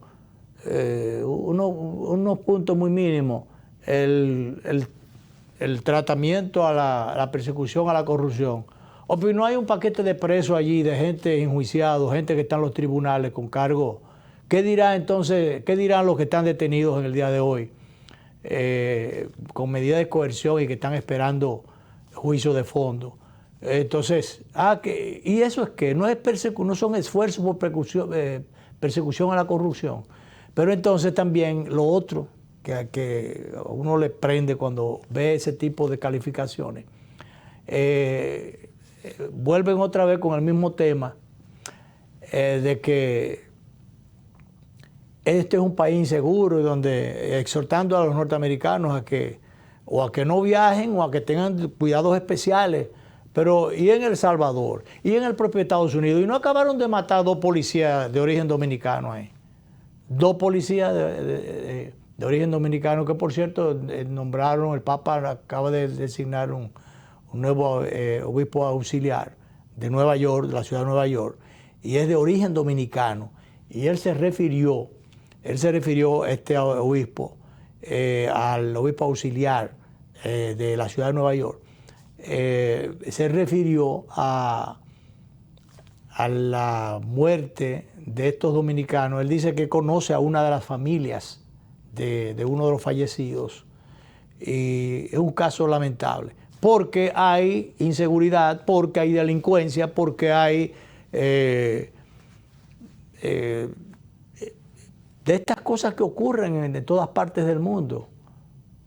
unos puntos muy mínimos el tratamiento a la persecución a la corrupción. O pues no hay un paquete de presos allí, de gente enjuiciada, gente que está en los tribunales con cargo. ¿Qué dirán los que están detenidos en el día de hoy con medidas de coerción y que están esperando juicio de fondo? Entonces, y eso es que no son esfuerzos por persecución a la corrupción. Pero entonces también lo otro que a uno le prende cuando ve ese tipo de calificaciones, vuelven otra vez con el mismo tema de que este es un país inseguro y donde exhortando a los norteamericanos a que no viajen o a que tengan cuidados especiales. Pero y en El Salvador y en el propio Estados Unidos, y no acabaron de matar 2 policías de origen dominicano ahí. 2 policías de origen dominicano que, por cierto, nombraron, el Papa acaba de designar un nuevo obispo auxiliar de Nueva York, de la ciudad de Nueva York, y es de origen dominicano. Y él se refirió, este obispo, al obispo auxiliar de la ciudad de Nueva York, se refirió a la muerte de estos dominicanos. Él dice que conoce a una de las familias de uno de los fallecidos, y es un caso lamentable, porque hay inseguridad, porque hay delincuencia, porque hay de estas cosas que ocurren en todas partes del mundo,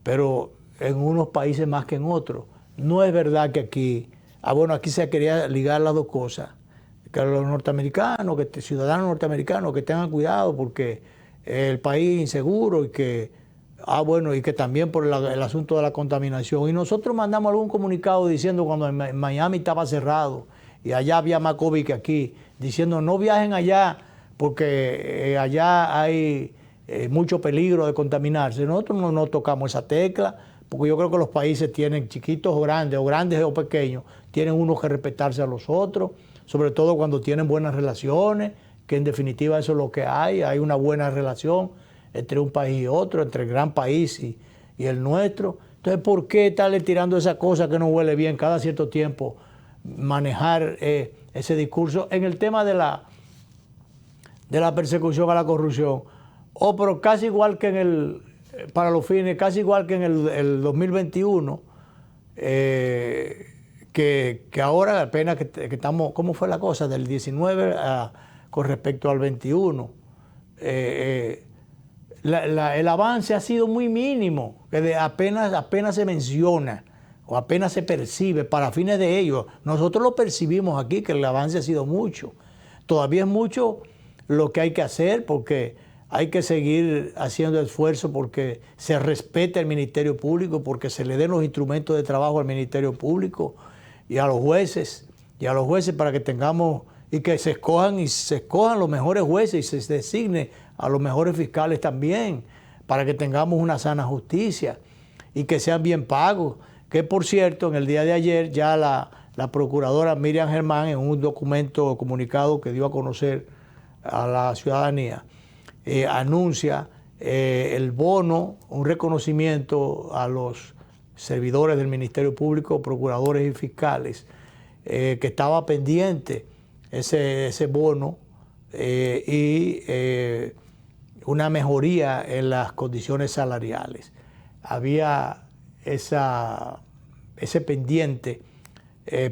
pero en unos países más que en otros. No es verdad que aquí, aquí se quería ligar las dos cosas, que los norteamericanos, ciudadanos norteamericanos, que tengan cuidado porque el país es inseguro y que también por el asunto de la contaminación. Y nosotros mandamos algún comunicado diciendo, cuando en Miami estaba cerrado y allá había más COVID que aquí, diciendo no viajen allá porque allá hay mucho peligro de contaminarse. Nosotros no tocamos esa tecla, porque yo creo que los países tienen, chiquitos o grandes o pequeños, tienen unos que respetarse a los otros, sobre todo cuando tienen buenas relaciones, que en definitiva eso es lo que hay una buena relación entre un país y otro, entre el gran país y el nuestro. Entonces, ¿por qué estarle tirando esa cosa que no huele bien cada cierto tiempo, manejar ese discurso en el tema de la persecución a la corrupción? Pero casi igual que para los fines, casi igual que en el 2021, que ahora apenas que estamos, ¿cómo fue la cosa? Del 19 con respecto al 21. El avance ha sido muy mínimo, que apenas se menciona o apenas se percibe para fines de ello. Nosotros lo percibimos aquí, que el avance ha sido mucho. Todavía es mucho lo que hay que hacer, porque hay que seguir haciendo esfuerzo porque se respete el Ministerio Público, porque se le den los instrumentos de trabajo al Ministerio Público y a los jueces, para que tengamos y que se escojan los mejores jueces y se designe a los mejores fiscales también, para que tengamos una sana justicia y que sean bien pagos. Que por cierto, en el día de ayer ya la procuradora Miriam Germán, en un documento comunicado que dio a conocer a la ciudadanía, anuncia el bono, un reconocimiento a los servidores del Ministerio Público, procuradores y fiscales, que estaba pendiente ese bono y una mejoría en las condiciones salariales. Había ese pendiente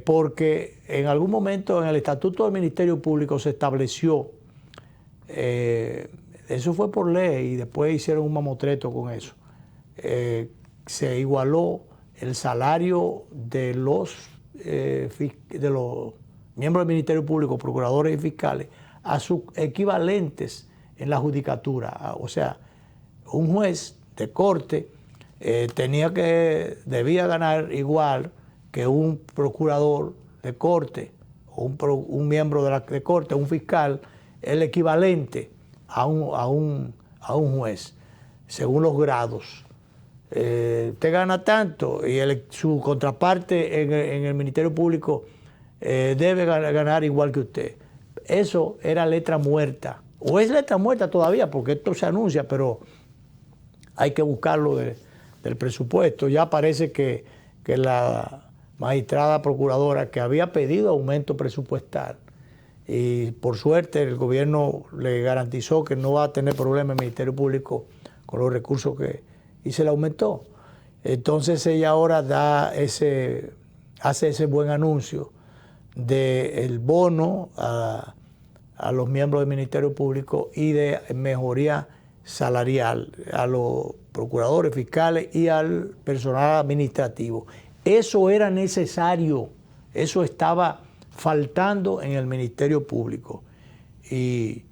porque en algún momento en el Estatuto del Ministerio Público se estableció, eso fue por ley y después hicieron un mamotreto con eso, se igualó el salario de los miembros del Ministerio Público, procuradores y fiscales, a sus equivalentes en la judicatura. O sea, un juez de corte debía ganar igual que un procurador de corte o un miembro de corte, un fiscal, el equivalente a un juez, según los grados. Usted gana tanto y su contraparte en el Ministerio Público debe ganar igual que usted. Eso era letra muerta, o es letra muerta todavía, porque esto se anuncia, pero hay que buscarlo del presupuesto. Ya parece que la magistrada procuradora, que había pedido aumento presupuestal, y por suerte el gobierno le garantizó que no va a tener problema el Ministerio Público con los recursos y se le aumentó. Entonces ella ahora hace ese buen anuncio del bono a los miembros del Ministerio Público y de mejoría salarial a los procuradores, fiscales y al personal administrativo. Eso era necesario, eso estaba faltando en el Ministerio Público. Y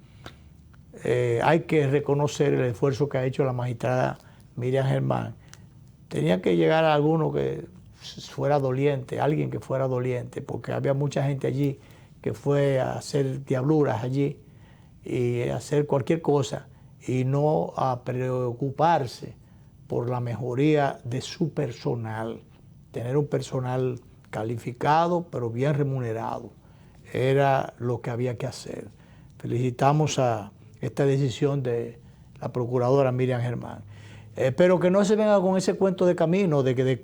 hay que reconocer el esfuerzo que ha hecho la magistrada Miriam Germán. Tenía que llegar a alguno que fuera doliente, alguien que fuera doliente, porque había mucha gente allí que fue a hacer diabluras allí y a hacer cualquier cosa y no a preocuparse por la mejoría de su personal. Tener un personal calificado pero bien remunerado era lo que había que hacer. Felicitamos a esta decisión de la procuradora Miriam Germán. Pero que no se venga con ese cuento de camino de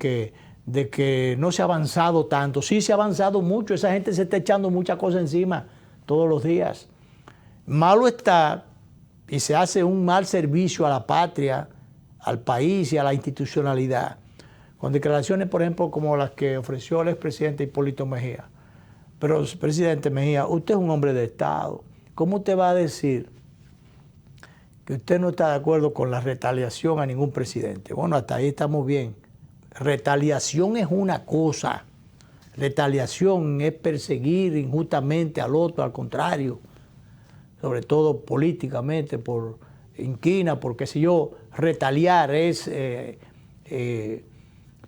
que no se ha avanzado tanto. Sí se ha avanzado mucho, esa gente se está echando muchas cosas encima todos los días. Malo está y se hace un mal servicio a la patria, al país y a la institucionalidad, con declaraciones, por ejemplo, como las que ofreció el expresidente Hipólito Mejía. Pero, presidente Mejía, usted es un hombre de Estado. ¿Cómo usted va a decir que usted no está de acuerdo con la retaliación a ningún presidente? Bueno, hasta ahí estamos bien. Retaliación es una cosa. Retaliación es perseguir injustamente al otro, al contrario, sobre todo políticamente, por inquina, por qué sé yo. Retaliar es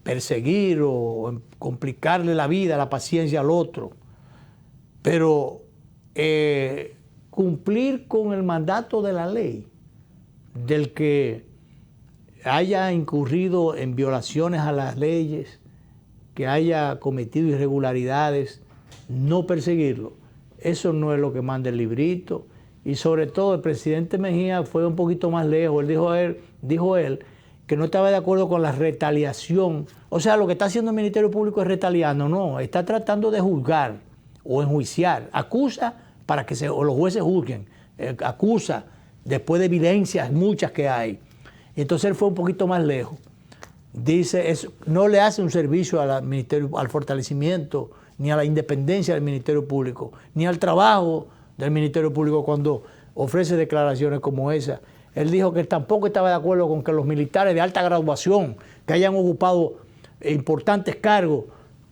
perseguir o complicarle la vida, la paciencia al otro. Pero cumplir con el mandato de la ley, del que haya incurrido en violaciones a las leyes, que haya cometido irregularidades, no perseguirlo. Eso no es lo que manda el librito. Y sobre todo el presidente Mejía fue un poquito más lejos. Dijo él que no estaba de acuerdo con la retaliación. O sea, lo que está haciendo el Ministerio Público es retaliando. No, está tratando de juzgar o enjuiciar. Acusa para que los jueces juzguen. Acusa después de evidencias muchas que hay. Y entonces él fue un poquito más lejos. Dice, no le hace un servicio al fortalecimiento, ni a la independencia del Ministerio Público, ni al trabajo del Ministerio Público cuando ofrece declaraciones como esa. Él dijo que tampoco estaba de acuerdo con que los militares de alta graduación que hayan ocupado importantes cargos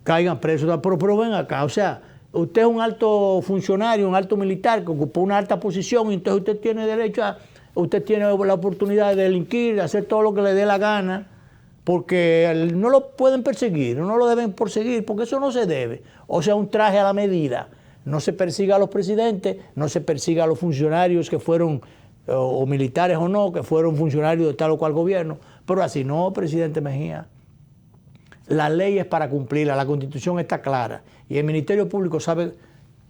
caigan presos. Pero ven acá, o sea, usted es un alto funcionario, un alto militar que ocupó una alta posición y entonces usted tiene derecho usted tiene la oportunidad de delinquir, de hacer todo lo que le dé la gana, porque no lo pueden perseguir, no lo deben perseguir, porque eso no se debe. O sea, un traje a la medida. No se persiga a los presidentes, no se persiga a los funcionarios que fueron, o militares o no, que fueron funcionarios de tal o cual gobierno. Pero así no, presidente Mejía. La ley es para cumplirla, la Constitución está clara. Y el Ministerio Público sabe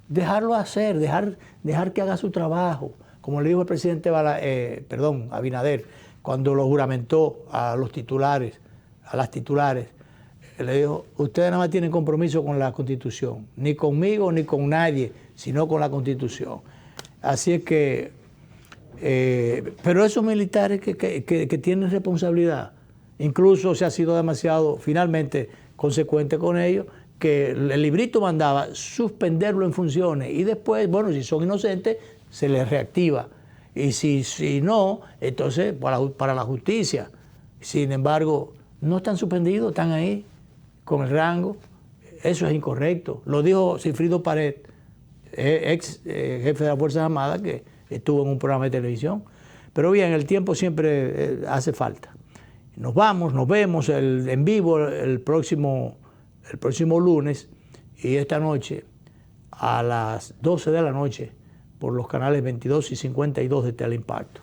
dejarlo hacer, dejar que haga su trabajo. Como le dijo el presidente Abinader, cuando lo juramentó a los titulares, a las titulares, le dijo, ustedes nada más tienen compromiso con la Constitución, ni conmigo ni con nadie, sino con la Constitución. Así es que, pero esos militares que tienen responsabilidad, incluso se ha sido demasiado, finalmente, consecuente con ellos, que el librito mandaba suspenderlo en funciones y después, bueno, si son inocentes, se les reactiva. Y si no, entonces para la justicia. Sin embargo, no están suspendidos, están ahí con el rango. Eso es incorrecto. Lo dijo Sigfrido Pared, ex jefe de las Fuerzas Armadas, que estuvo en un programa de televisión. Pero bien, el tiempo siempre hace falta. Nos vemos en vivo el próximo lunes y esta noche a las 12 de la noche por los canales 22 y 52 de Teleimpacto.